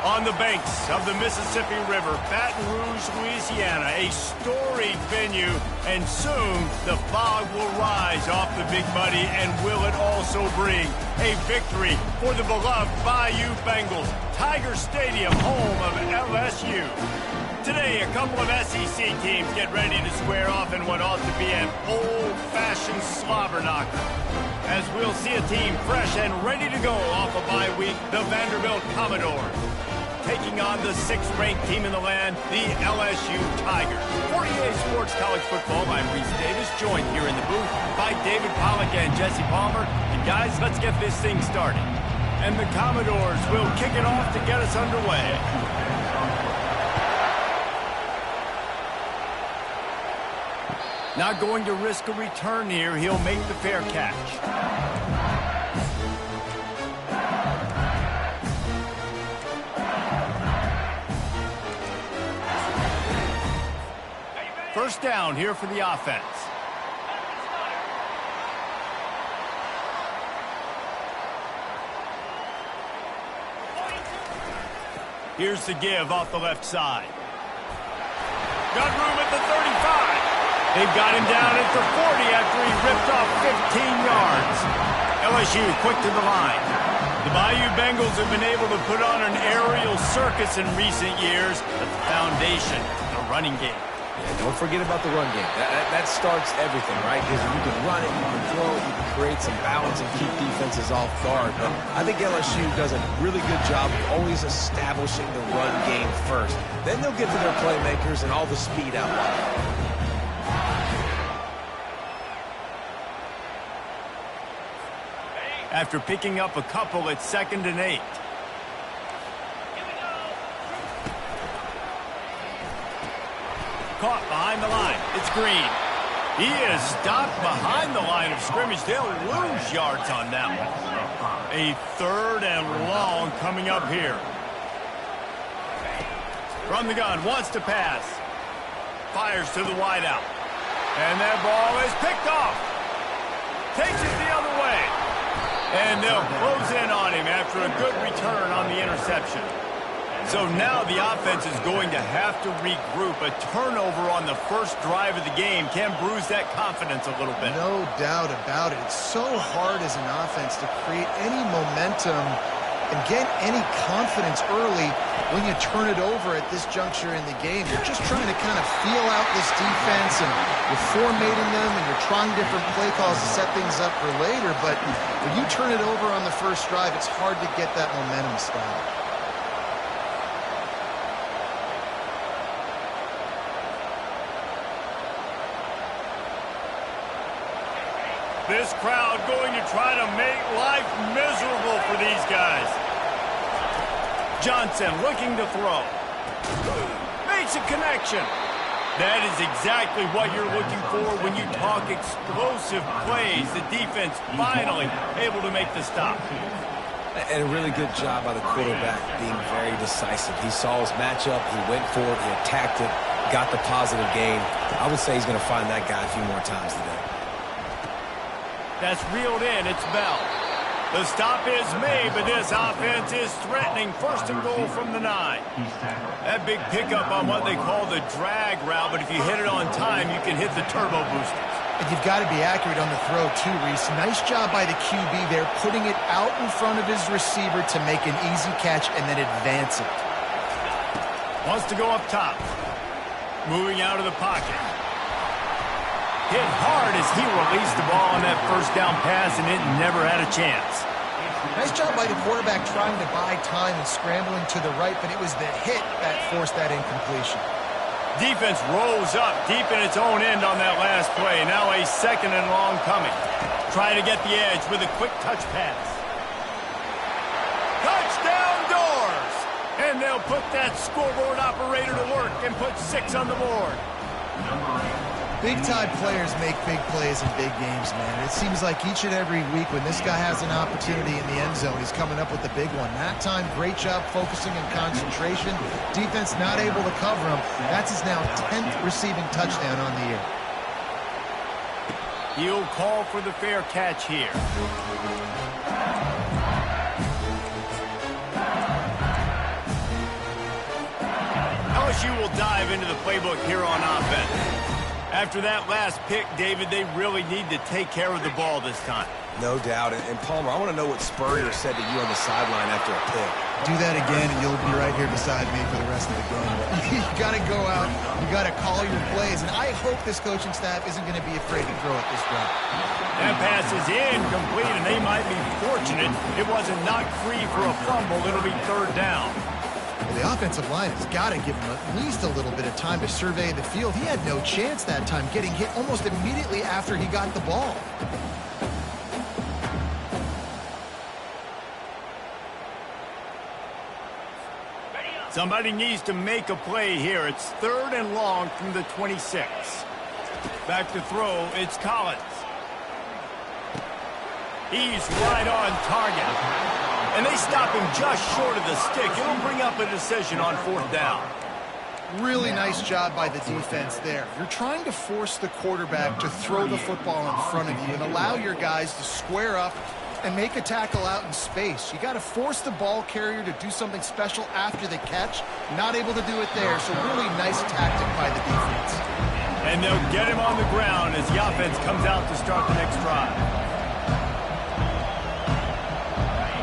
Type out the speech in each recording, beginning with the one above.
On the banks of the Mississippi River, Baton Rouge, Louisiana, a storied venue, and soon the fog will rise off the Big Muddy, and will it also bring a victory for the beloved Bayou Bengals, Tiger Stadium, home of LSU. Today, a couple of SEC teams get ready to square off in what ought to be an old-fashioned slobber knocker, as we'll see a team fresh and ready to go off a bye week, the Vanderbilt Commodores, taking on the 6th-ranked team in the land, the LSU Tigers. For EA Sports College Football, I'm Reese Davis, joined here in the booth by David Pollack and Jesse Palmer. And guys, let's get this thing started. And the Commodores will kick it off to get us underway. Not going to risk a return here. He'll make the fair catch. First down here for the offense. Here's the give off the left side. Got room at the 35. They've got him down at the 40 after he ripped off 15 yards. LSU quick to the line. The Bayou Bengals have been able to put on an aerial circus in recent years, but the foundation, the running game. Yeah, don't forget about the run game. That starts everything, right? Because you can run it, you can throw it, you can create some balance and keep defenses off guard. But I think LSU does a really good job of always establishing the run game first. Then they'll get to their playmakers and all the speed out wide. After picking up a couple, it's 2nd and 8. Caught behind the line. It's Green. He is stopped behind the line of scrimmage. They'll lose yards on that one. A 3rd and long coming up here. From the gun, wants to pass. Fires to the wideout. And that ball is picked off. Takes it the other way. And they'll close in on him after a good return on the interception. So now the offense is going to have to regroup. A turnover on the first drive of the game can bruise that confidence a little bit. No doubt about it. It's so hard as an offense to create any momentum and get any confidence early when you turn it over at this juncture in the game. You're just trying to kind of feel out this defense, and you're formatting them, and you're trying different play calls to set things up for later. But when you turn it over on the first drive, it's hard to get that momentum started. This crowd going to try to make life miserable for these guys. Johnson looking to throw. Makes a connection. That is exactly what you're looking for when you talk explosive plays. The defense finally able to make the stop. And a really good job by the quarterback being very decisive. He saw his matchup, he went for it, he attacked it, got the positive gain. I would say he's going to find that guy a few more times today. That's reeled in. It's Bell. The stop is made, but this offense is threatening. 1st and goal from the 9. That big pickup on what they call the drag route, but if you hit it on time, you can hit the turbo boosters. And you've got to be accurate on the throw, too, Reese. Nice job by the QB there, putting it out in front of his receiver to make an easy catch and then advance it. Wants to go up top. Moving out of the pocket. Hit hard as he released the ball on that first down pass, and it never had a chance. Nice job by the quarterback trying to buy time and scrambling to the right, but it was the hit that forced that incompletion. Defense rolls up deep in its own end on that last play. Now a 2nd and long coming. Trying to get the edge with a quick touch pass. Touchdown Doors! And they'll put that scoreboard operator to work and put 6 on the board. Big-time players make big plays in big games, man. It seems like each and every week when this guy has an opportunity in the end zone, he's coming up with the big one. That time, great job focusing and concentration. Defense not able to cover him. That's his now 10th receiving touchdown on the year. He'll call for the fair catch here. LSU will dive into the playbook here on offense. After that last pick, David, they really need to take care of the ball this time. No doubt. And Palmer, I want to know what Spurrier said to you on the sideline after a pick. Do that again, and you'll be right here beside me for the rest of the game. You got to go out. You got to call your plays. And I hope this coaching staff isn't going to be afraid to throw it this drive. That pass is incomplete, and they might be fortunate it wasn't knocked free for a fumble. It'll be third down. Well, the offensive line has got to give him at least a little bit of time to survey the field. He had no chance that time, getting hit almost immediately after he got the ball. Somebody needs to make a play here. It's third and long from the 26. Back to throw, it's Collins. He's right on target. And they stop him just short of the stick. It'll bring up a decision on fourth down. Really nice job by the defense there. You're trying to force the quarterback to throw the football in front of you and allow your guys to square up and make a tackle out in space. You got to force the ball carrier to do something special after the catch. Not able to do it there, so really nice tactic by the defense. And they'll get him on the ground as the offense comes out to start the next drive.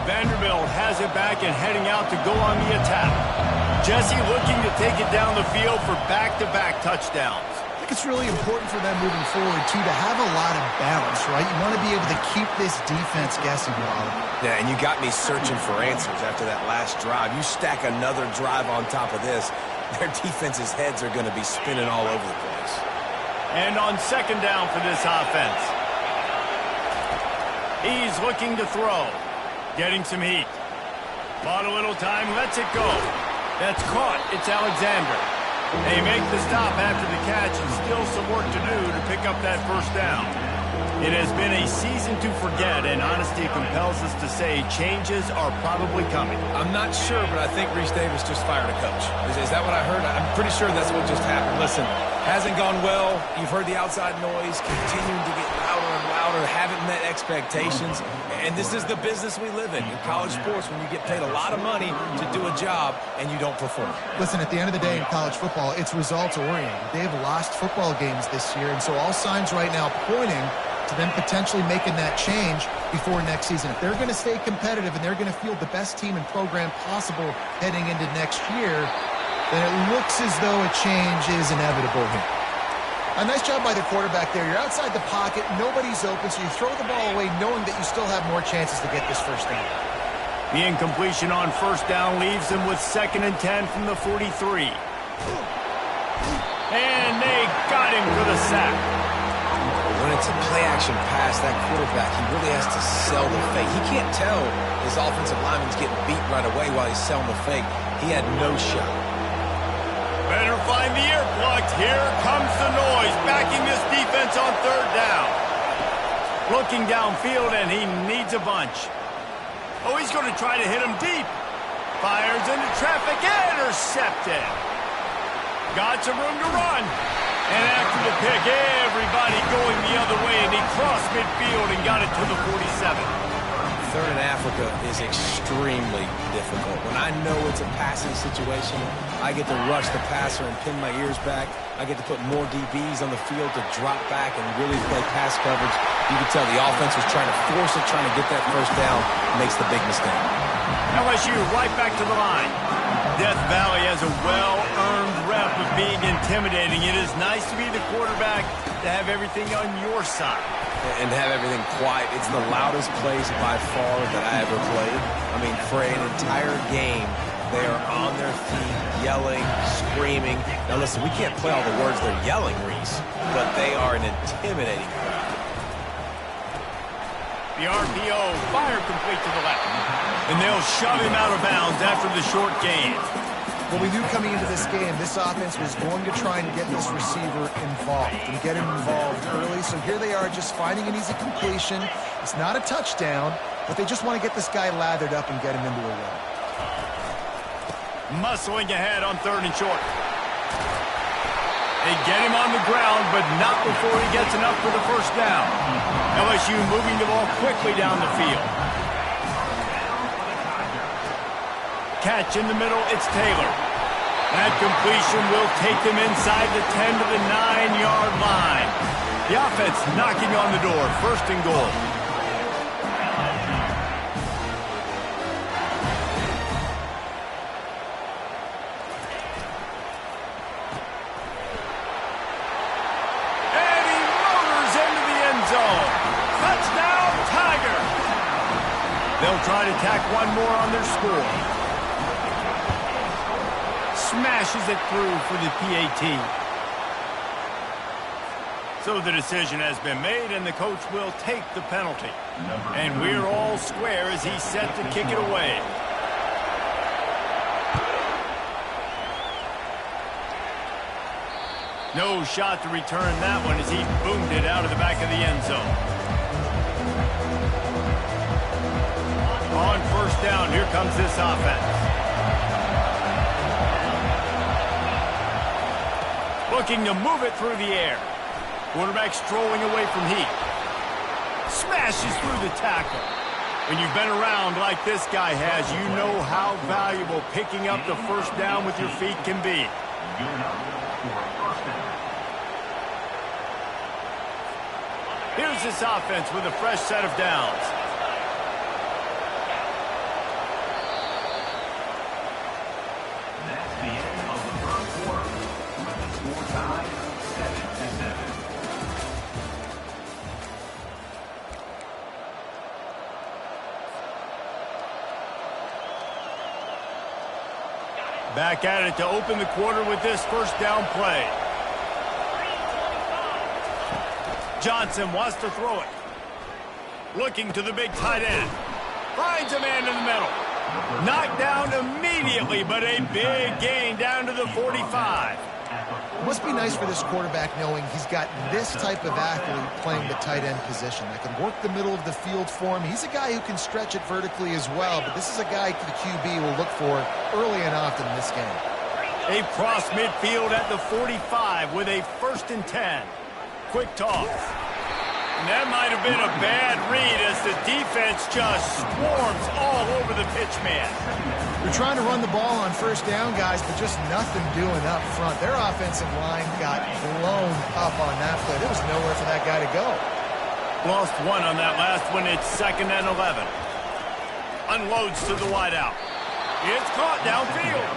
Vanderbilt has it back and heading out to go on the attack. Jesse looking to take it down the field for back-to-back touchdowns. I think it's really important for them moving forward, too, to have a lot of balance, right? You want to be able to keep this defense guessing, Rob. Yeah, and you got me searching for answers after that last drive. You stack another drive on top of this, their defense's heads are going to be spinning all over the place. And on second down for this offense. He's looking to throw. Getting some heat. Bought a little time, lets it go. That's caught. It's Alexander. They make the stop after the catch and still some work to do to pick up that first down. It has been a season to forget, and honesty compels us to say changes are probably coming. I'm not sure, but I think Reese Davis just fired a coach. Is that what I heard? I'm pretty sure that's what just happened. Listen, hasn't gone well. You've heard the outside noise, continuing to get louder and louder, haven't met expectations. And this is the business we live in college sports, when you get paid a lot of money to do a job and you don't perform. Listen, at the end of the day in college football, it's results-oriented. They have lost football games this year, and so all signs right now pointing to them potentially making that change before next season. If they're going to stay competitive and they're going to field the best team and program possible heading into next year, then it looks as though a change is inevitable here. A nice job by the quarterback there. You're outside the pocket, nobody's open, so you throw the ball away knowing that you still have more chances to get this first down. The incompletion on first down leaves them with 2nd and 10 from the 43. And they got him for the sack. When it's a play-action pass, that quarterback, he really has to sell the fake. He can't tell his offensive lineman's getting beat right away while he's selling the fake. He had no shot. Better find the earplugs. Here comes the noise, backing this defense on third down. Looking downfield, and he needs a bunch. Oh, he's going to try to hit him deep. Fires into traffic, intercepted. Got some room to run. And after the pick, everybody going the other way, and he crossed midfield and got it to the 47. Third in Africa is extremely difficult. When I know it's a passing situation, I get to rush the passer and pin my ears back. I get to put more DBs on the field to drop back and really play pass coverage. You can tell the offense was trying to force it, trying to get that first down, makes the big mistake. LSU right back to the line. Death Valley has a well-earned rep of being intimidating. It is nice to be the quarterback, to have everything on your side. And have everything quiet. It's the loudest place by far that I ever played. I mean, for an entire game, they are on their feet, yelling, screaming. Now listen, we can't play all the words they're yelling, Reese, but they are an intimidating crowd. The RPO, fire complete to the left. And they'll shove him out of bounds after the short gain. Well, we knew coming into this game, this offense was going to try and get this receiver involved and get him involved early. So here they are just finding an easy completion. It's not a touchdown, but they just want to get this guy lathered up and get him into a run. Muscling ahead on third and short. They get him on the ground, but not before he gets enough for the first down. LSU moving the ball quickly down the field. Catch in the middle, it's Taylor. That completion will take them inside the 10 to the 9-yard line. The offense knocking on the door, 1st and goal. And he motors into the end zone. Touchdown, Tiger! They'll try to tack one more on their score. Smashes it through for the PAT. So the decision has been made, and the coach will take the penalty. And we're all square as he's set to kick it away. No shot to return that one as he boomed it out of the back of the end zone. On 1st down, here comes this offense. Looking to move it through the air. Quarterback strolling away from heat. Smashes through the tackle. When you've been around like this guy has, you know how valuable picking up the 1st down with your feet can be. Here's this offense with a fresh set of downs. Back at it to open the quarter with this 1st down play. Johnson wants to throw it. Looking to the big tight end. Finds a man in the middle. Knocked down immediately, but a big gain down to the 45. It must be nice for this quarterback knowing he's got this type of athlete playing the tight end position that can work the middle of the field for him. He's a guy who can stretch it vertically as well, but this is a guy the QB will look for early and often in this game. A cross midfield at the 45 with a 1st and 10. Quick toss. And that might have been a bad read as the defense just swarms all over the pitch man. They're trying to run the ball on 1st down, guys, but just nothing doing up front. Their offensive line got blown up on that play. There was nowhere for that guy to go. Lost one on that last one. It's 2nd and 11. Unloads to the wideout. It's caught downfield.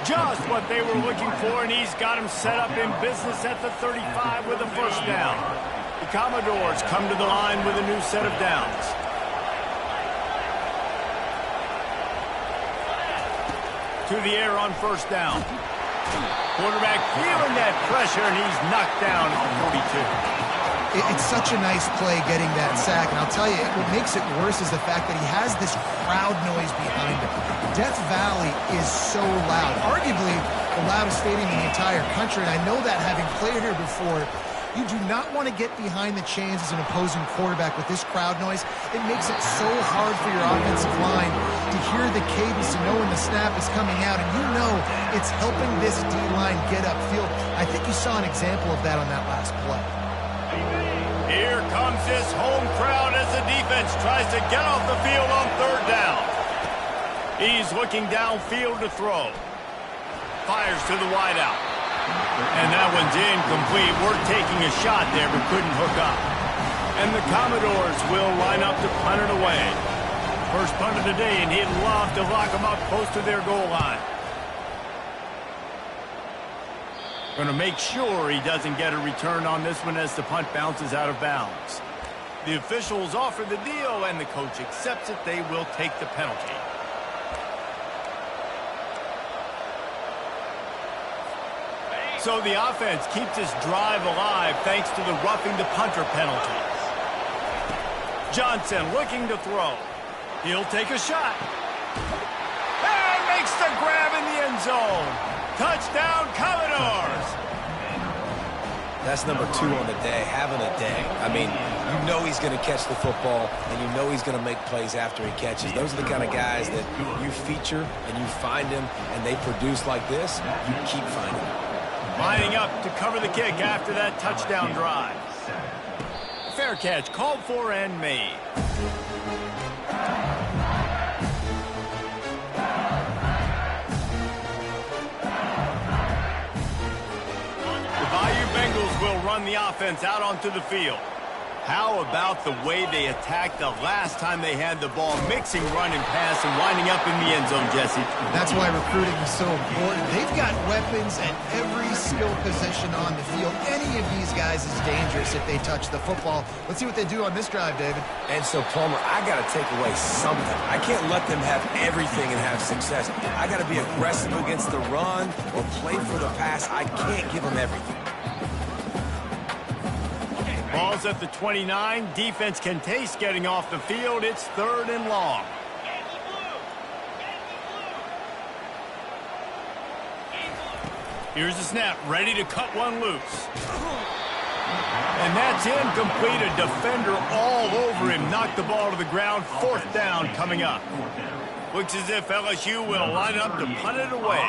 Just what they were looking for, and he's got him set up in business at the 35 with a 1st down. The Commodores come to the line with a new set of downs. To the air on 1st down. Quarterback feeling that pressure, and he's knocked down at the 42. It's such a nice play getting that sack, and I'll tell you, what makes it worse is the fact that he has this crowd noise behind him. Death Valley is so loud, arguably the loudest stadium in the entire country, and I know that having played here before. You do not want to get behind the chains as an opposing quarterback with this crowd noise. It makes it so hard for your offensive line to hear the cadence, to know when the snap is coming out, and you know it's helping this D-line get upfield. I think you saw an example of that on that last play. Here comes this home crowd as the defense tries to get off the field on 3rd down. He's looking downfield to throw. Fires to the wideout. And that one's incomplete. We're taking a shot there, but couldn't hook up. And the Commodores will line up to punt it away. First punt of the day, and he'd love to lock them up close to their goal line. Going to make sure he doesn't get a return on this one as the punt bounces out of bounds. The officials offer the deal, and the coach accepts it. They will take the penalty. So the offense keeps this drive alive thanks to the roughing the punter penalties. Johnson looking to throw. He'll take a shot. And makes the grab in the end zone. Touchdown, Commodores! That's number 2 on the day, having a day. I mean, you know he's going to catch the football, and you know he's going to make plays after he catches. Those are the kind of guys that you feature and you find them, and they produce like this, you keep finding them. Lining up to cover the kick after that touchdown drive. Fair catch, called for and made. the offense out onto the field. How about the way they attacked the last time they had the ball, mixing run and pass and winding up in the end zone, Jesse? That's why recruiting is so important. They've got weapons at every skill position on the field. Any of these guys is dangerous if they touch the football. Let's see what they do on this drive, David. And so, Palmer, I got to take away something. I can't let them have everything and have success. I got to be aggressive against the run or play for the pass. I can't give them everything. Ball's at the 29. Defense can taste getting off the field. It's 3rd and long. Here's the snap, ready to cut one loose. And that's incomplete. A defender all over him. Knocked the ball to the ground. 4th down coming up. Looks as if LSU will line up to punt it away.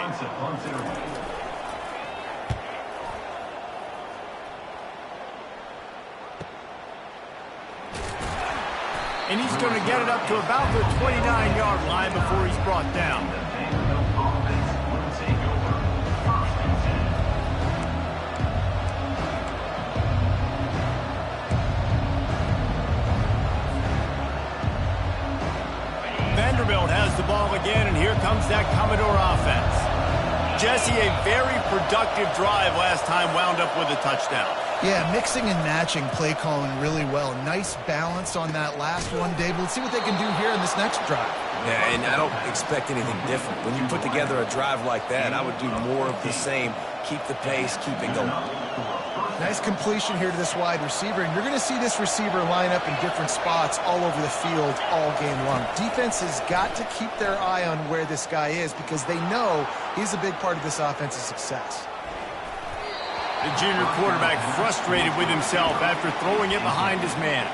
And he's going to get it up to about the 29-yard line before he's brought down. Vanderbilt has the ball again, and here comes that Commodore offense. Jesse, a very productive drive last time, wound up with a touchdown. Yeah, mixing and matching play calling really well. Nice balance on that last one, Dave. Let's see what they can do here in this next drive. Yeah, and I don't expect anything different. When you put together a drive like that, I would do more of the same. Keep the pace, keep it going. Nice completion here to this wide receiver, and you're going to see this receiver line up in different spots all over the field all game long. Defense has got to keep their eye on where this guy is because they know he's a big part of this offense's success. The junior quarterback frustrated with himself after throwing it behind his man.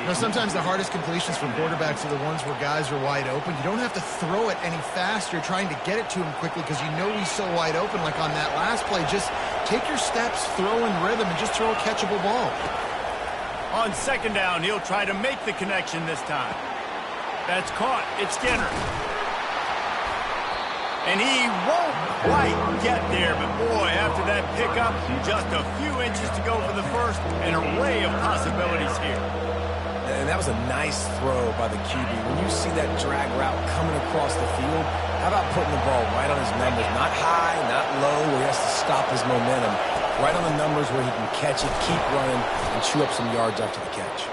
You know, sometimes the hardest completions for quarterbacks are the ones where guys are wide open. You don't have to throw it any faster trying to get it to him quickly because you know he's so wide open like on that last play. Just take your steps, throw in rhythm, and just throw a catchable ball. On 2nd down, he'll try to make the connection this time. That's caught. It's Skinner. And he won't quite get there, but boy, after that pickup, just a few inches to go for the first, an array of possibilities here. And that was a nice throw by the QB. When you see that drag route coming across the field, how about putting the ball right on his numbers? Not high, not low, where he has to stop his momentum. Right on the numbers where he can catch it, keep running, and chew up some yards after the catch.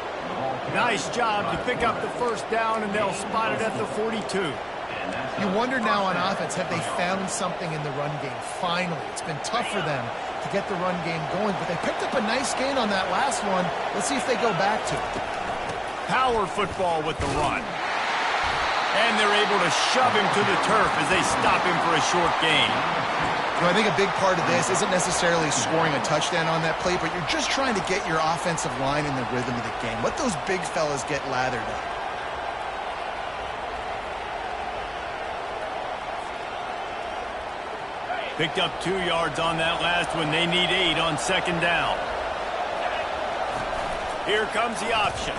Nice job to pick up the 1st down, and they'll spot it at the 42. You wonder now on offense, have they found something in the run game? Finally, it's been tough for them to get the run game going, but they picked up a nice gain on that last one. Let's see if they go back to it. Power football with the run. And they're able to shove him to the turf as they stop him for a short gain. You know, I think a big part of this isn't necessarily scoring a touchdown on that play, but you're just trying to get your offensive line in the rhythm of the game. Let those big fellas get lathered up. Picked up 2 yards on that last one. They need 8 on 2nd down. Here comes the option.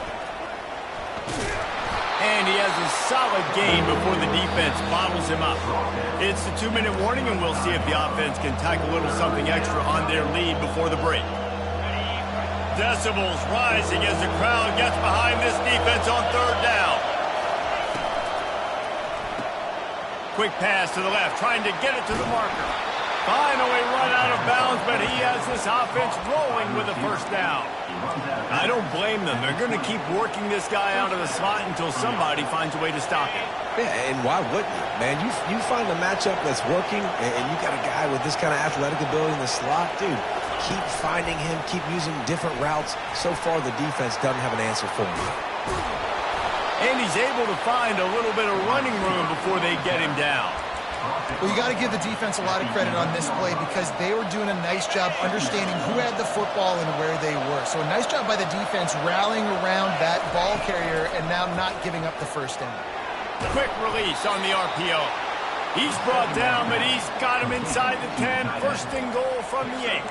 And he has a solid gain before the defense bottles him up. It's the 2-minute warning, and we'll see if the offense can tack a little something extra on their lead before the break. Decibels rising as the crowd gets behind this defense on 3rd down. Quick pass to the left, trying to get it to the marker. Finally run out of bounds, but he has this offense rolling with a 1st down. I don't blame them. They're going to keep working this guy out of the slot until somebody finds a way to stop him. Yeah, and why wouldn't you? Man, you find a matchup that's working, and you got a guy with this kind of athletic ability in the slot, dude, keep finding him, keep using different routes. So far, the defense doesn't have an answer for him. And he's able to find a little bit of running room before they get him down. Well, you got to give the defense a lot of credit on this play because they were doing a nice job understanding who had the football and where they were. So a nice job by the defense rallying around that ball carrier and now not giving up the 1st down. Quick release on the RPO. He's brought down, but he's got him inside the 10. 1st and goal from the 8.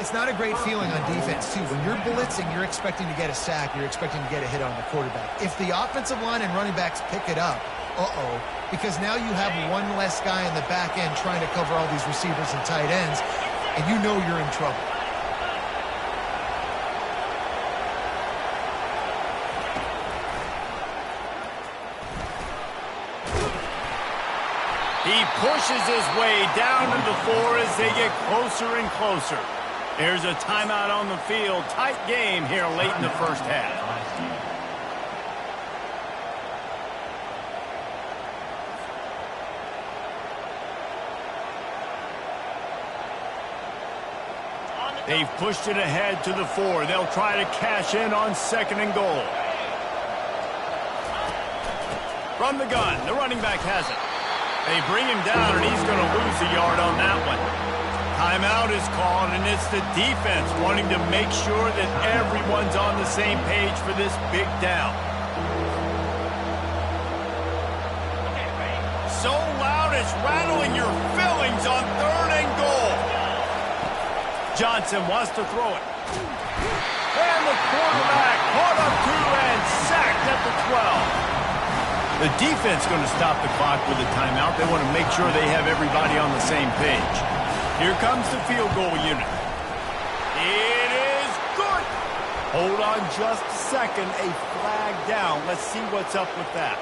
It's not a great feeling on defense, too. When you're blitzing, you're expecting to get a sack. You're expecting to get a hit on the quarterback. If the offensive line and running backs pick it up, because now you have one less guy in the back end trying to cover all these receivers and tight ends, and you know you're in trouble. He pushes his way down to the floor as they get closer and closer. There's a timeout on the field. Tight game here late in the first half. They've pushed it ahead to the 4. They'll try to cash in on 2nd and goal. From the gun, the running back has it. They bring him down, and he's going to lose a yard on that one. Timeout is called, and it's the defense wanting to make sure that everyone's on the same page for this big down. So loud it's rattling your fillings on 3rd and goal. Johnson wants to throw it. And the quarterback caught up to and sacked at the 12. The defense going to stop the clock with a timeout. They want to make sure they have everybody on the same page. Here comes the field goal unit. It is good. Hold on just a second. A flag down. Let's see what's up with that.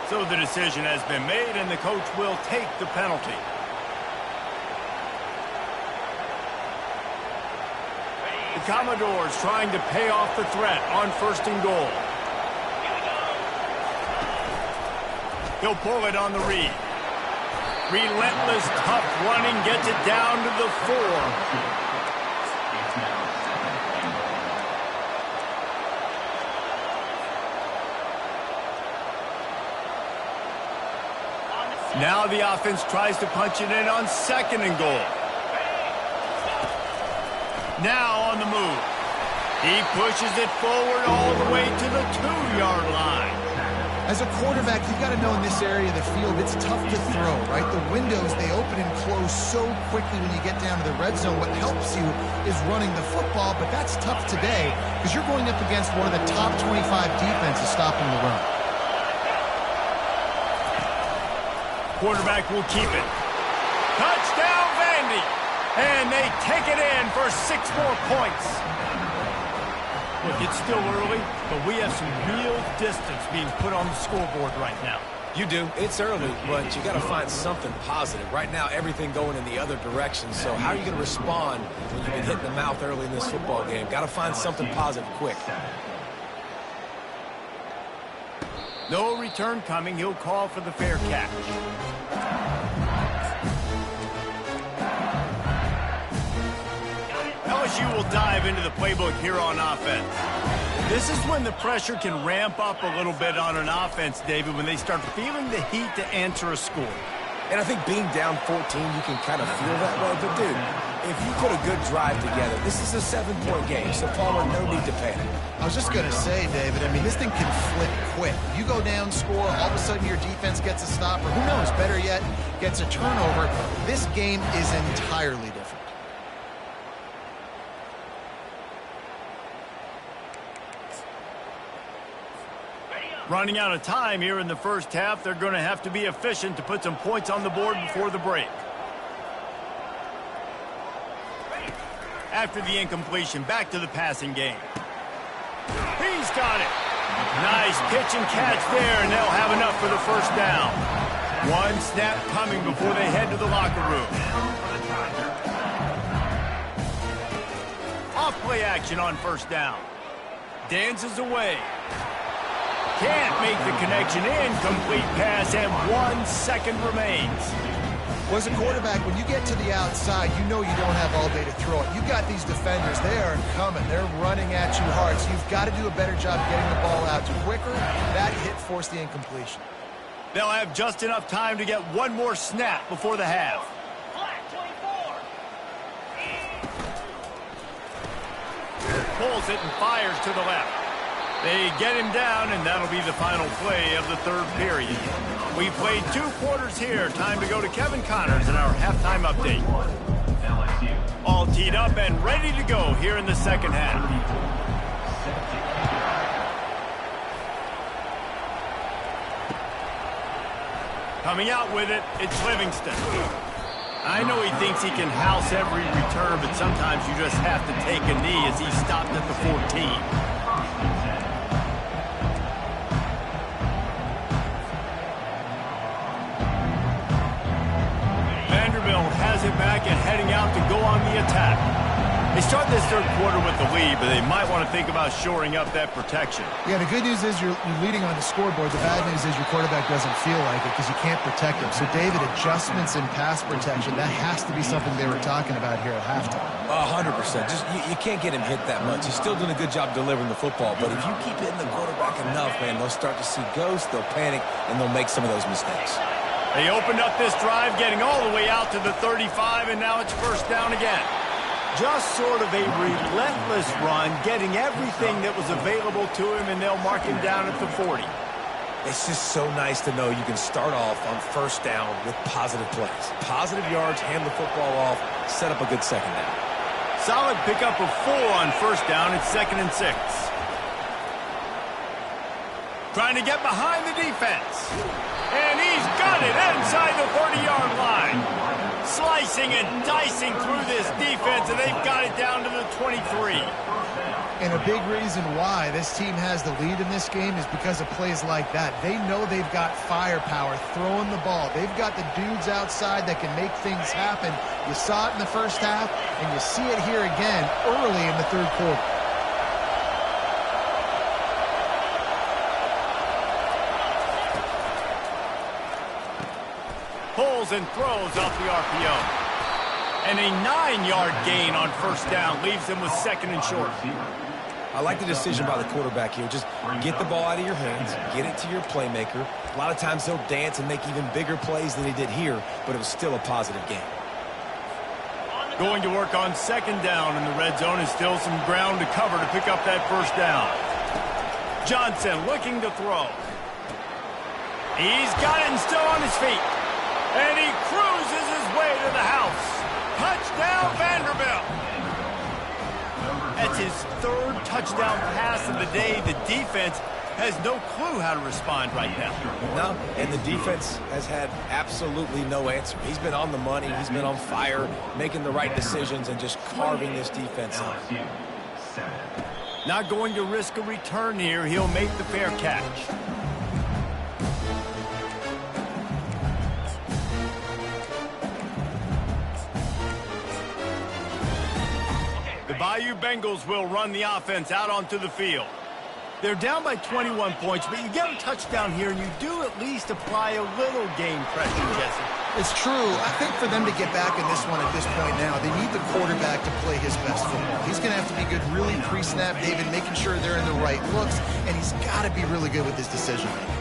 So the decision has been made, and the coach will take the penalty. The Commodores trying to pay off the threat on 1st and goal. He'll pull it on the read. Relentless, tough running gets it down to the 4. Now the offense tries to punch it in on 2nd and goal. Now on the move. He pushes it forward all the way to the 2-yard line. As a quarterback, you've got to know in this area of the field, it's tough to throw, right? The windows, they open and close so quickly when you get down to the red zone. What helps you is running the football, but that's tough today because you're going up against one of the top 25 defenses stopping the run. Quarterback will keep it. Touchdown, Vandy! And they take it in for 6 more points. Look, it's still early, but we have some real distance being put on the scoreboard right now. You do. It's early, but you got to find something positive. Right now, everything going in the other direction. So how are you going to respond when you've been hit in the mouth early in this football game? Got to find something positive quick. No return coming. He'll call for the fair catch. LSU will dive into the playbook here on offense. This is when the pressure can ramp up a little bit on an offense, David, when they start feeling the heat to answer a score. And I think being down 14, you can kind of feel that way. But, dude, if you put a good drive together, this is a 7-point game, so Palmer, no need to panic. I was just going to say, David, I mean, this thing can flip quick. You go down, score, all of a sudden your defense gets a stop, or who knows, better yet, gets a turnover. This game is entirely different. Running out of time here in the first half. They're going to have to be efficient to put some points on the board before the break. After the incompletion, back to the passing game. He's got it. Nice pitch and catch there, and they'll have enough for the first down. One snap coming before they head to the locker room. Off play action on first down. Dances away. Can't make the connection. Incomplete pass, and 1 second remains. Well, as a quarterback, when you get to the outside, you know you don't have all day to throw it. You've got these defenders. They are coming. They're running at you hard. So you've got to do a better job getting the ball out quicker. That hit forced the incompletion. They'll have just enough time to get one more snap before the half. Pulls it and fires to the left. They get him down, and that'll be the final play of the third period. We played 2 quarters here. Time to go to Kevin Connors in our halftime update. All teed up and ready to go here in the second half. Coming out with it, it's Livingston. I know he thinks he can house every return, but sometimes you just have to take a knee as he stopped at the 14. go on the attack. They start this third quarter with the lead, but they might want to think about shoring up that protection. Yeah, the good news is you're leading on the scoreboard. The bad news is your quarterback doesn't feel like it because you can't protect him. So, David, adjustments in pass protection, that has to be something they were talking about here at halftime. 100%. Just you can't get him hit that much. He's still doing a good job delivering the football, but if you keep hitting the quarterback enough, man, they'll start to see ghosts, they'll panic, and they'll make some of those mistakes. They opened up this drive, getting all the way out to the 35, and now it's first down again. Just sort of a relentless run, getting everything that was available to him, and they'll mark him down at the 40. It's just so nice to know you can start off on first down with positive plays. Positive yards, hand the football off, set up a good second down. Solid pickup of 4 on first down. It's 2nd and 6. Trying to get behind the defense. And he's got it inside the 30-yard line. Slicing and dicing through this defense, and they've got it down to the 23. And a big reason why this team has the lead in this game is because of plays like that. They know they've got firepower throwing the ball. They've got the dudes outside that can make things happen. You saw it in the first half, and you see it here again early in the third quarter. Pulls and throws off the RPO. And a 9-yard gain on first down leaves them with 2nd and short. I like the decision by the quarterback here. Just get the ball out of your hands, get it to your playmaker. A lot of times he'll dance and make even bigger plays than he did here, but it was still a positive game. Going to work on 2nd down in the red zone, and still some ground to cover to pick up that first down. Johnson looking to throw. He's got it and still on his feet. And he cruises his way to the house. Touchdown, Vanderbilt. That's his 3rd touchdown pass of the day. The defense has no clue how to respond right now. No, and the defense has had absolutely no answer. He's been on the money. He's been on fire, making the right decisions and just carving this defense up. Not going to risk a return here. He'll make the fair catch. Bayou Bengals will run the offense out onto the field. They're down by 21 points, but you get a touchdown here, and you do at least apply a little game pressure, Jesse. It's true. I think for them to get back in this one at this point now, they need the quarterback to play his best football. He's going to have to be good really pre-snap, David, making sure they're in the right looks, and he's got to be really good with his decision-making.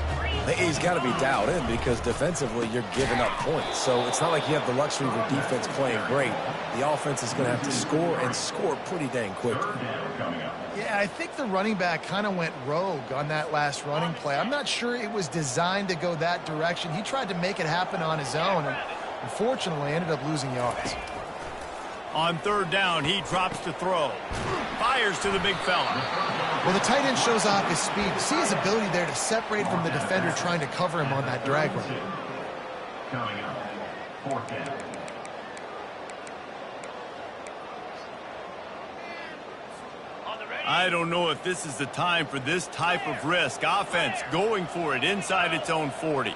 He's got to be dialed in because defensively you're giving up points. So it's not like you have the luxury of your defense playing great. The offense is going to have to score and score pretty dang quickly. Yeah, I think the running back kind of went rogue on that last running play. I'm not sure it was designed to go that direction. He tried to make it happen on his own and unfortunately ended up losing yards. On 3rd down, he drops to throw. Fires to the big fella. Well, the tight end shows off his speed. See his ability there to separate from the defender trying to cover him on that drag run. Coming up, 4th down. I don't know if this is the time for this type of risk. Offense going for it inside its own 40.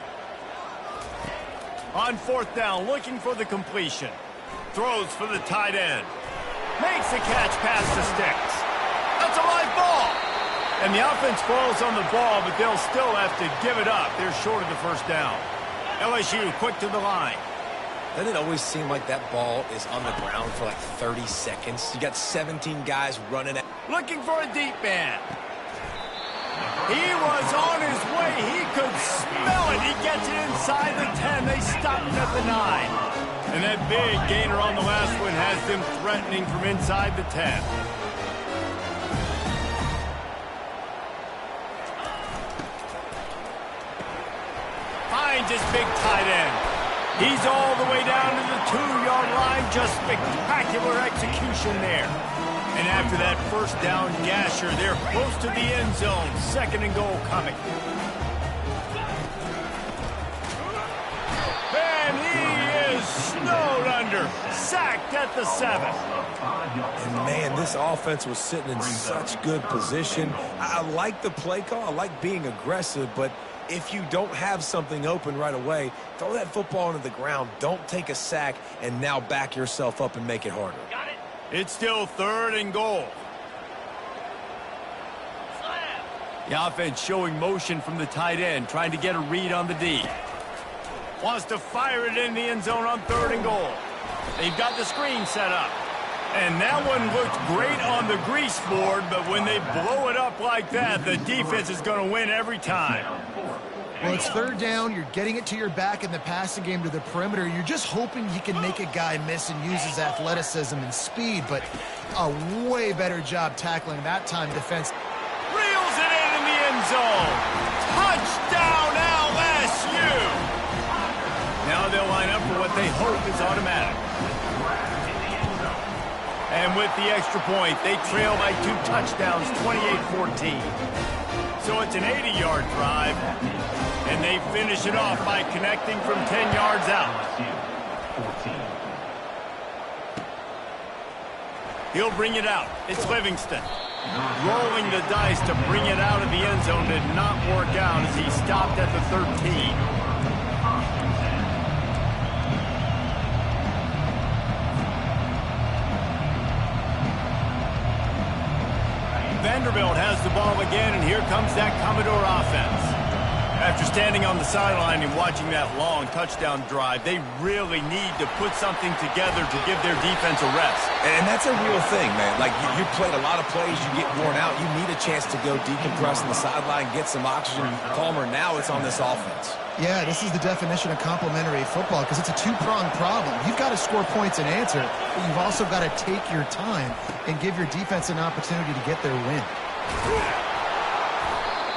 On 4th down, looking for the completion. Throws for the tight end. Makes the catch past the sticks. That's a live ball. And the offense falls on the ball, but they'll still have to give it up. They're short of the first down. LSU quick to the line. Doesn't it always seem like that ball is on the ground for like 30 seconds? You got 17 guys running at... Looking for a deep man. He was on his way. He could smell it. He gets it inside the 10. They stop him at the 9. And that big gainer on the last one has them threatening from inside the 10. Finds his big tight end. He's all the way down to the 2-yard line. Just spectacular execution there. And after that first down gasher, they're close to the end zone. 2nd and goal coming. And he is snowed under, sacked at the 7. And man, this offense was sitting in such good position. I like the play call. I like being aggressive, but if you don't have something open right away, throw that football into the ground. Don't take a sack and now back yourself up and make it harder. Got it. It's still 3rd and goal. The offense showing motion from the tight end, trying to get a read on the D. Wants to fire it in the end zone on 3rd and goal. They've got the screen set up. And that one looked great on the grease board, but when they blow it up like that, the defense is going to win every time. Well, it's 3rd down. You're getting it to your back in the passing game to the perimeter. You're just hoping he can make a guy miss and use his athleticism and speed, but a way better job tackling that time defense. Reels it in the end zone. Touchdown, LSU. Now they'll line up for what they hope is automatic. And with the extra point, they trail by 2 touchdowns, 28-14. So it's an 80-yard drive, and they finish it off by connecting from 10 yards out. He'll bring it out. It's Livingston. Rolling the dice to bring it out of the end zone did not work out as he stopped at the 13. Vanderbilt has the ball again, and here comes that Commodore offense. After standing on the sideline and watching that long touchdown drive, they really need to put something together to give their defense a rest. And that's a real thing, man. Like, you played a lot of plays, you get worn out. You need a chance to go decompress on the sideline, get some oxygen, calmer. Now it's on this offense. Yeah, this is the definition of complementary football because it's a two-pronged problem. You've got to score points and answer, but you've also got to take your time and give your defense an opportunity to get their win.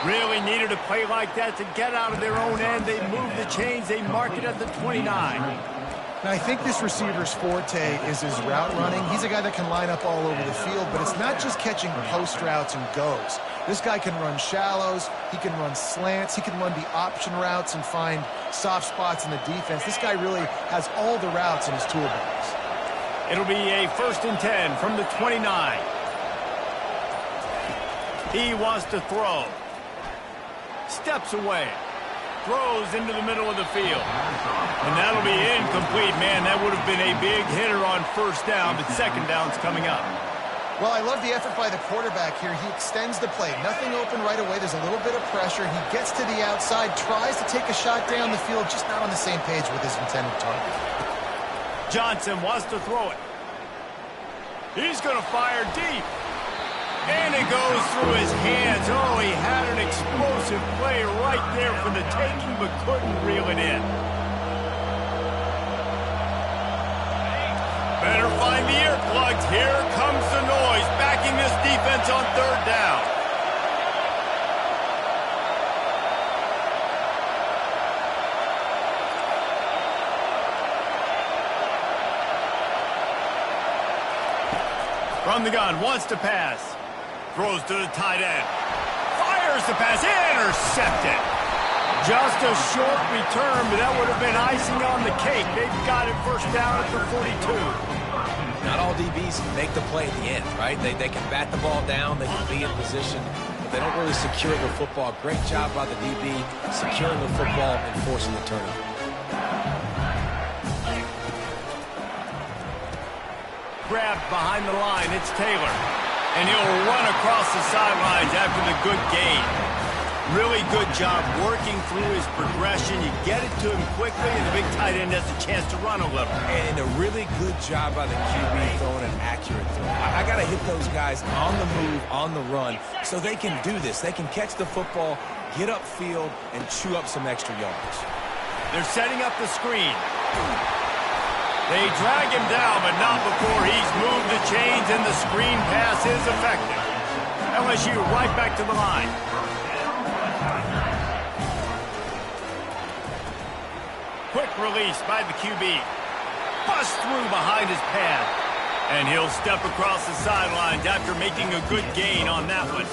Really needed a play like that to get out of their own end. They move the chains. They mark it at the 29. Now, I think this receiver's forte is his route running. He's a guy that can line up all over the field, but it's not just catching post routes and goes. This guy can run shallows. He can run slants. He can run the option routes and find soft spots in the defense. This guy really has all the routes in his toolbox. It'll be a 1st and 10 from the 29. He wants to throw. Steps away. Throws into the middle of the field. And that'll be incomplete. Man, that would have been a big hitter on 1st down, but 2nd down's coming up. Well, I love the effort by the quarterback here. He extends the play. Nothing open right away. There's a little bit of pressure. He gets to the outside, tries to take a shot down the field, just not on the same page with his intended target. Johnson wants to throw it. He's going to fire deep. And it goes through his hands. Oh, he had an explosive play right there for the taking, but couldn't reel it in. Better find the earplugs. Here comes the noise, backing this defense on 3rd down. From the gun, wants to pass. Throws to the tight end. Fires the pass. Intercepted. Just a short return, but that would have been icing on the cake. They've got it 1st down at the 42. Not all DBs make the play at the end, right? They can bat the ball down, they can be in position, but they don't really secure the football. Great job by the DB securing the football and forcing the turnover. Grabbed behind the line, it's Taylor. And he'll run across the sidelines after the good gain. Really good job working through his progression. You get it to him quickly, and the big tight end has a chance to run a little. And a really good job by the QB throwing an accurate throw. I got to hit those guys on the move, on the run, so they can do this. They can catch the football, get upfield, and chew up some extra yards. They're setting up the screen. They drag him down, but not before he's moved the chains, and the screen pass is effective. LSU right back to the line. Quick release by the QB. Bust through behind his pad. And he'll step across the sidelines after making a good gain on that one.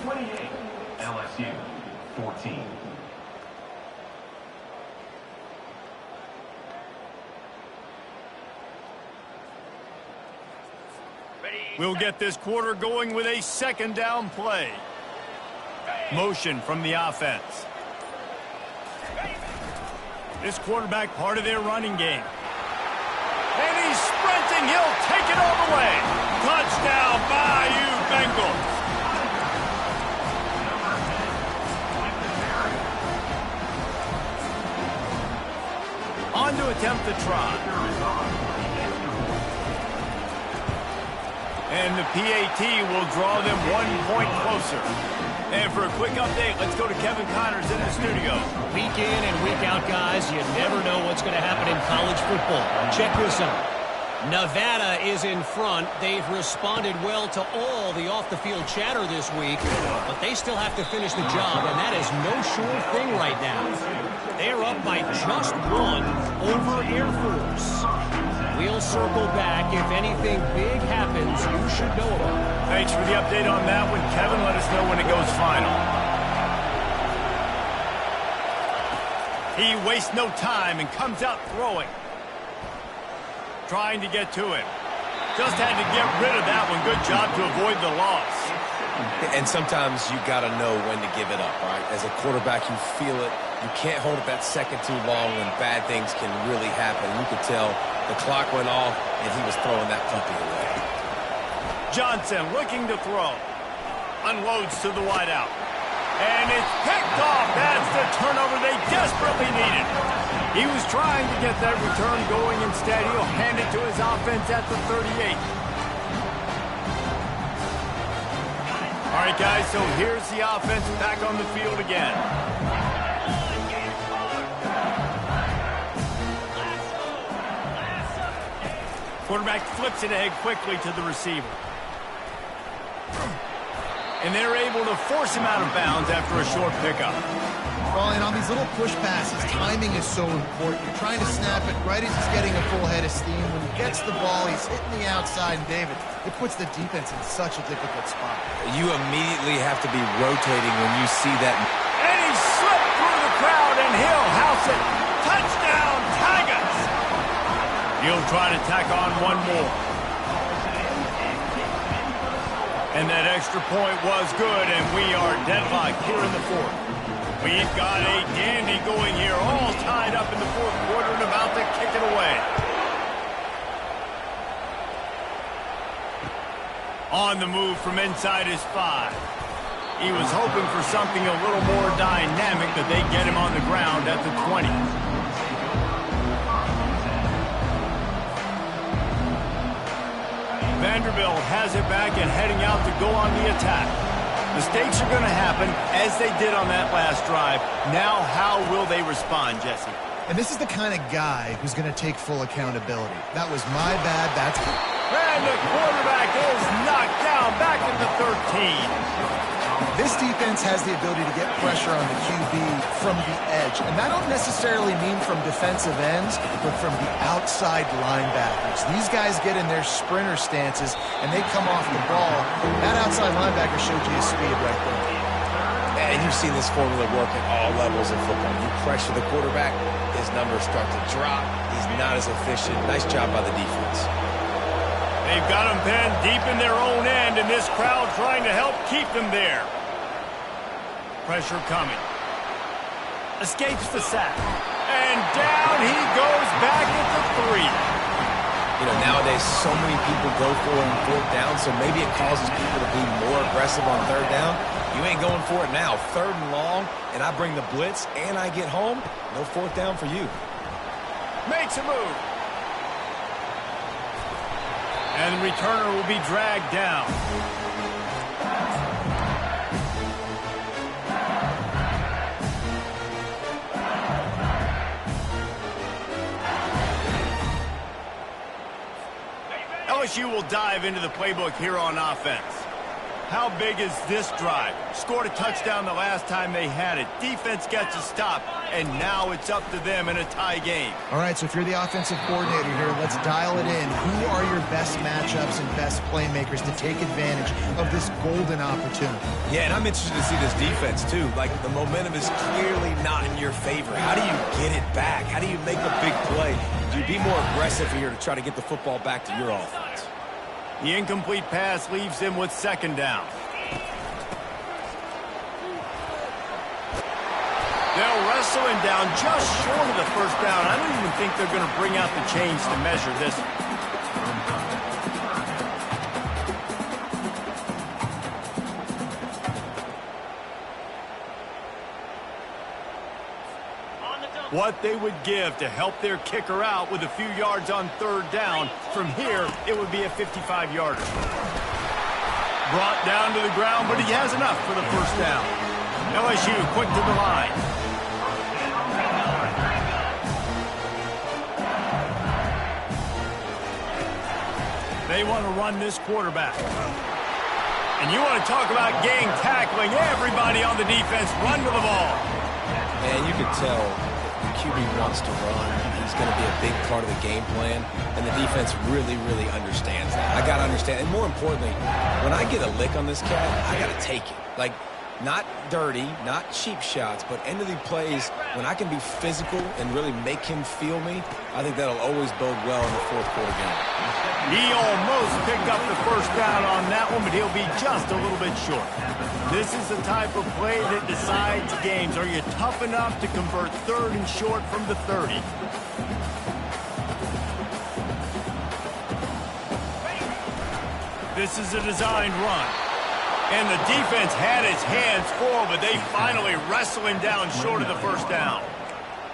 28, LSU 14. We'll get this quarter going with a second down play. Motion from the offense. This quarterback part of their running game. And he's sprinting. He'll take it all the way. Touchdown, Bayou Bengals. On to attempt the try. And the PAT will draw them 1 point closer. And for a quick update, let's go to Kevin Connors in the studio. Week in and week out, guys, you never know what's going to happen in college football. Check this out. Nevada is in front. They've responded well to all the off-the-field chatter this week, but they still have to finish the job, and that is no sure thing right now. They're up by just 1 over Air Force. We'll circle back. If anything big happens, you should know about it. Thanks for the update on that one, Kevin. Let us know when it goes final. He wastes no time and comes out throwing. Trying to get to him. Just had to get rid of that one. Good job to avoid the loss. And sometimes you got to know when to give it up, right? As a quarterback, you feel it. You can't hold it that second too long when bad things can really happen. You could tell the clock went off, and he was throwing that puppy away. Johnson looking to throw. Unloads to the wideout. And it's picked off. That's the turnover they desperately needed. He was trying to get that return going. Instead, he'll hand it to his offense at the 38. All right, guys, so here's the offense back on the field again. Quarterback flips it ahead quickly to the receiver. And they're able to force him out of bounds after a short pickup. Well, and on these little push passes, timing is so important. You're trying to snap it right as he's getting a full head of steam. When he gets the ball, he's hitting the outside, and David, it puts the defense in such a difficult spot. You immediately have to be rotating when you see that. And he slipped through the crowd, and he'll house it. Touchdown, Tigers! He'll try to tack on one more. And that extra point was good, and we are deadlocked here in the fourth. We've got a dandy going here, all tied up in the fourth quarter and about to kick it away. On the move from inside his 5. He was hoping for something a little more dynamic, that they get him on the ground at the 20. Vanderbilt has it back and heading out to go on the attack. Mistakes are going to happen, as they did on that last drive. Now, how will they respond, Jesse? And this is the kind of guy who's going to take full accountability. That was my bad. That's... And the quarterback is knocked down back at the 13. This defense has the ability to get pressure on the QB from the edge. And that don't necessarily mean from defensive ends, but from the outside linebackers. These guys get in their sprinter stances, and they come off the ball. That outside linebacker showed you his speed right there. And you've seen this formula work at all levels of football. You pressure the quarterback, his numbers start to drop. He's not as efficient. Nice job by the defense. They've got him pinned deep in their own end, and this crowd trying to help keep them there. Pressure coming. Escapes the sack. And down he goes back at the 3. You know, nowadays so many people go for it on 4th down, so maybe it causes people to be more aggressive on 3rd down. You ain't going for it now. 3rd and long, and I bring the blitz, and I get home. No 4th down for you. Makes a move. And the returner will be dragged down. LSU will dive into the playbook here on offense. How big is this drive? Scored a touchdown the last time they had it. Defense gets a stop, and now it's up to them in a tie game. All right, so if you're the offensive coordinator here, let's dial it in. Who are your best matchups and best playmakers to take advantage of this golden opportunity? Yeah, and I'm interested to see this defense, too. Like, the momentum is clearly not in your favor. How do you get it back? How do you make a big play? Do you be more aggressive here to try to get the football back to your offense? The incomplete pass leaves him with second down. They'll wrestle him down just short of the first down. I don't even think they're going to bring out the chains to measure this. What they would give to help their kicker out with a few yards on third down. From here, it would be a 55-yarder. Brought down to the ground, but he has enough for the first down. LSU quick to the line. They want to run this quarterback. And you want to talk about gang tackling. Everybody on the defense run to the ball. And you can tell QB wants to run. He's going to be a big part of the game plan, and the defense really, really understands that. I got to understand, and more importantly, when I get a lick on this cat, I got to take it. Like, not dirty, not cheap shots, but end of the plays, when I can be physical and really make him feel me, I think that'll always bode well in the fourth quarter game. He almost picked up the first down on that one, but he'll be just a little bit short. This is the type of play that decides games. Are you tough enough to convert third and short from the 30? This is a designed run. And the defense had his hands full, but they finally wrestle him down short of the first down.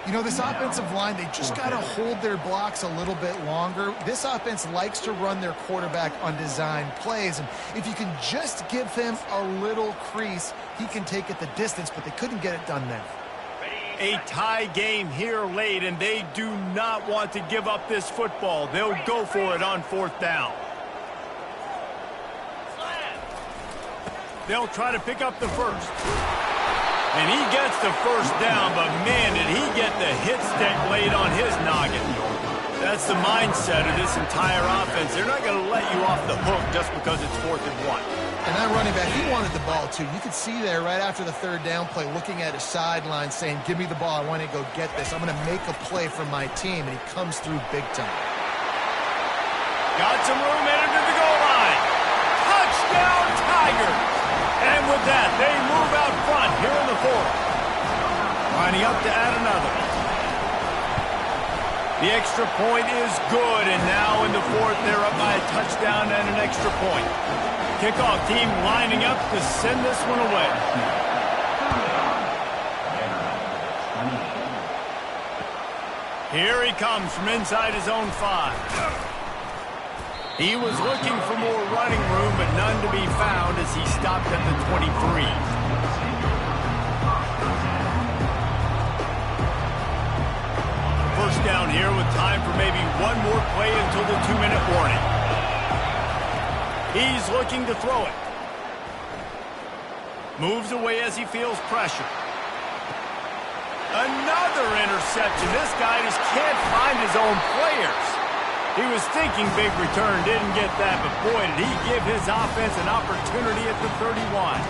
You know, this offensive line, they just got to hold their blocks a little bit longer. This offense likes to run their quarterback on design plays, and if you can just give him a little crease, he can take it the distance, but they couldn't get it done there. A tie game here late, and they do not want to give up this football. They'll go for it on fourth down. They'll try to pick up the first. And he gets the first down, but man, did he get the hit stick laid on his noggin. That's the mindset of this entire offense. They're not going to let you off the hook just because it's 4th and 1. And that running back, he wanted the ball too. You could see there right after the third down play, looking at his sideline saying, give me the ball, I want to go get this. I'm going to make a play for my team, and he comes through big time. Got some room, headed to the goal line. Touchdown, Tigers! And with that, they move out front here in the fourth. Lining up to add another. The extra point is good, and now in the fourth, they're up by a touchdown and an extra point. Kickoff team lining up to send this one away. Here he comes from inside his own 5. He was looking for more running room, but none to be found as he stopped at the 23. First down here with time for maybe one more play until the 2-minute warning. He's looking to throw it. Moves away as he feels pressure. Another interception. This guy just can't find his own players. He was thinking big return, didn't get that, but boy, did he give his offense an opportunity at the 31.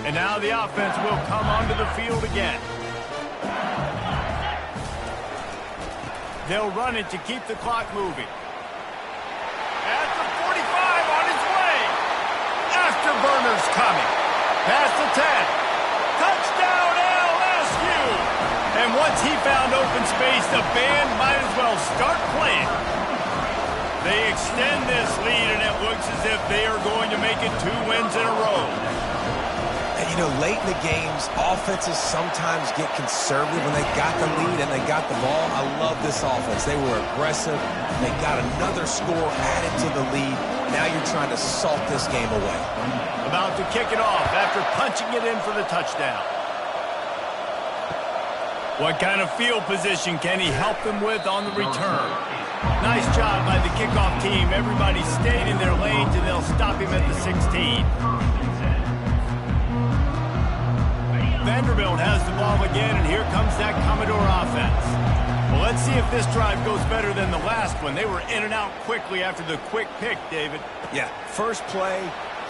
And now the offense will come onto the field again. They'll run it to keep the clock moving. At the 45 on his way. Afterburner's coming. Past the 10. Touchdown LSU. And once he found open space, the band might as well start playing. They extend this lead, and it looks as if they are going to make it 2 wins in a row. And, you know, late in the games, offenses sometimes get conservative when they got the lead and they got the ball. I love this offense. They were aggressive. They got another score added to the lead. Now you're trying to salt this game away. About to kick it off after punching it in for the touchdown. What kind of field position can he help them with on the return? Nice job by the kickoff team. Everybody stayed in their lanes, and they'll stop him at the 16. Vanderbilt has the ball again, and here comes that Commodore offense. Well, let's see if this drive goes better than the last one. They were in and out quickly after the quick pick, David. Yeah, first play,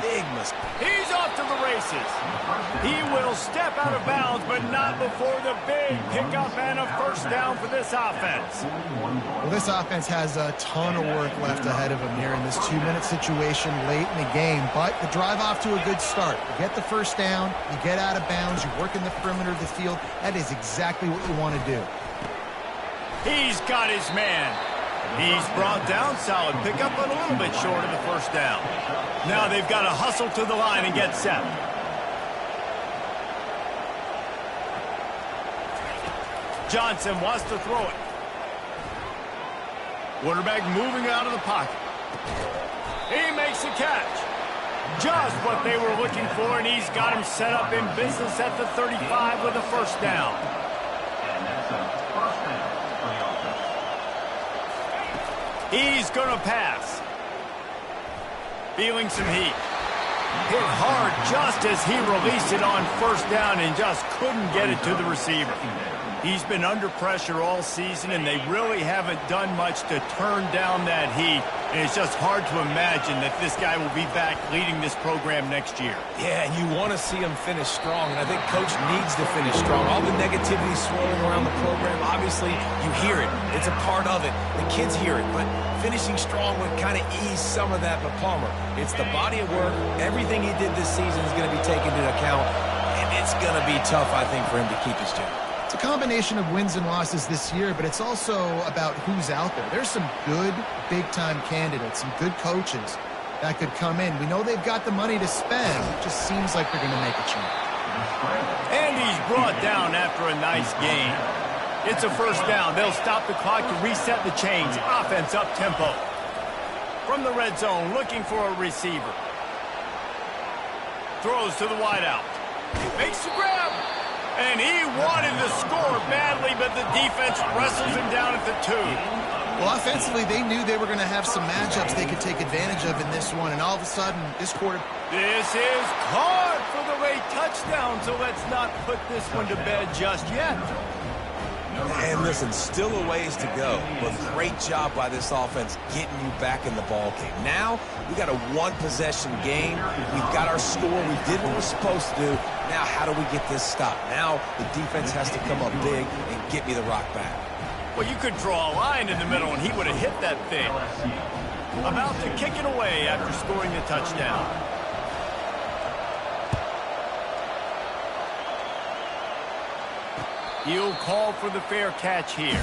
Big mistake. He's off to the races. He will step out of bounds, but not before the big pickup and a first down for this offense. Well, this offense has a ton of work left ahead of them here in this 2-minute situation late in the game, but the drive off to a good start. You get the first down, you get out of bounds, you work in the perimeter of the field. That is exactly what you want to do. He's got his man. He's brought down solid pickup, but a little bit short of the first down. Now they've got to hustle to the line and get set. Johnson wants to throw it. Quarterback moving out of the pocket. He makes a catch. Just what they were looking for, and he's got him set up in business at the 35 with a first down. And that's a first down for the offense. He's going to pass. Feeling some heat. Hit hard just as he released it on first down and just couldn't get it to the receiver. He's been under pressure all season, and they really haven't done much to turn down that heat. And it's just hard to imagine that this guy will be back leading this program next year. Yeah, and you want to see him finish strong, and I think Coach needs to finish strong. All the negativity swirling around the program, obviously, you hear it. It's a part of it. The kids hear it, but finishing strong would kind of ease some of that. But Palmer, it's the body of work. Everything he did this season is going to be taken into account, and it's going to be tough, I think, for him to keep his job. It's a combination of wins and losses this year, but it's also about who's out there. There's some good big-time candidates, some good coaches that could come in. We know they've got the money to spend. It just seems like they're going to make a change. And he's brought down after a nice gain. It's a first down. They'll stop the clock to reset the chains. Offense up tempo. From the red zone, looking for a receiver. Throws to the wideout. Makes the grab. And he wanted to score badly, but the defense wrestles him down at the 2. Well, offensively, they knew they were going to have some matchups they could take advantage of in this one, and all of a sudden, this quarter... This is caught for the late touchdown, so let's not put this one to bed just yet. And listen, still a ways to go, but great job by this offense getting you back in the ball game. Now, we got a one-possession game. We've got our score. We did what we're supposed to do. Now, how do we get this stopped? Now, the defense has to come up big and get me the rock back. Well, you could draw a line in the middle, and he would have hit that thing. About to kick it away after scoring the touchdown. He'll call for the fair catch here.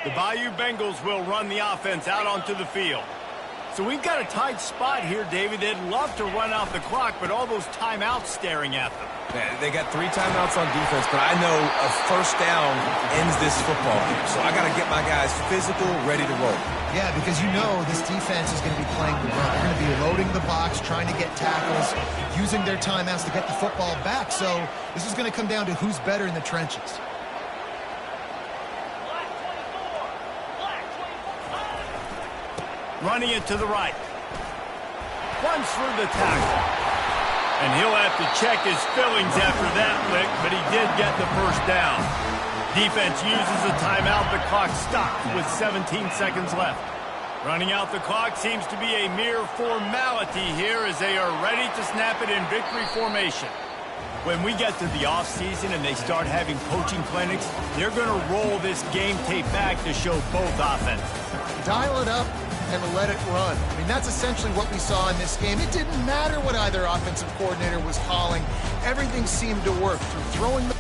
The Bayou Bengals will run the offense out onto the field. So we've got a tight spot here, David. They'd love to run out the clock, but all those timeouts staring at them. Man, they got 3 timeouts on defense, but I know a first down ends this football game. So I got to get my guys physical, ready to roll. Yeah, because you know this defense is going to be playing the run. They're going to be loading the box, trying to get tackles, using their timeouts to get the football back. So this is going to come down to who's better in the trenches. Running it to the right. Runs through the tackle. And he'll have to check his fillings after that lick, but he did get the first down. Defense uses a timeout. The clock stops with 17 seconds left. Running out the clock seems to be a mere formality here as they are ready to snap it in victory formation. When we get to the offseason and they start having coaching clinics, they're going to roll this game tape back to show both offenses. Dial it up and let it run. I mean, that's essentially what we saw in this game. It didn't matter what either offensive coordinator was calling. Everything seemed to work through throwing the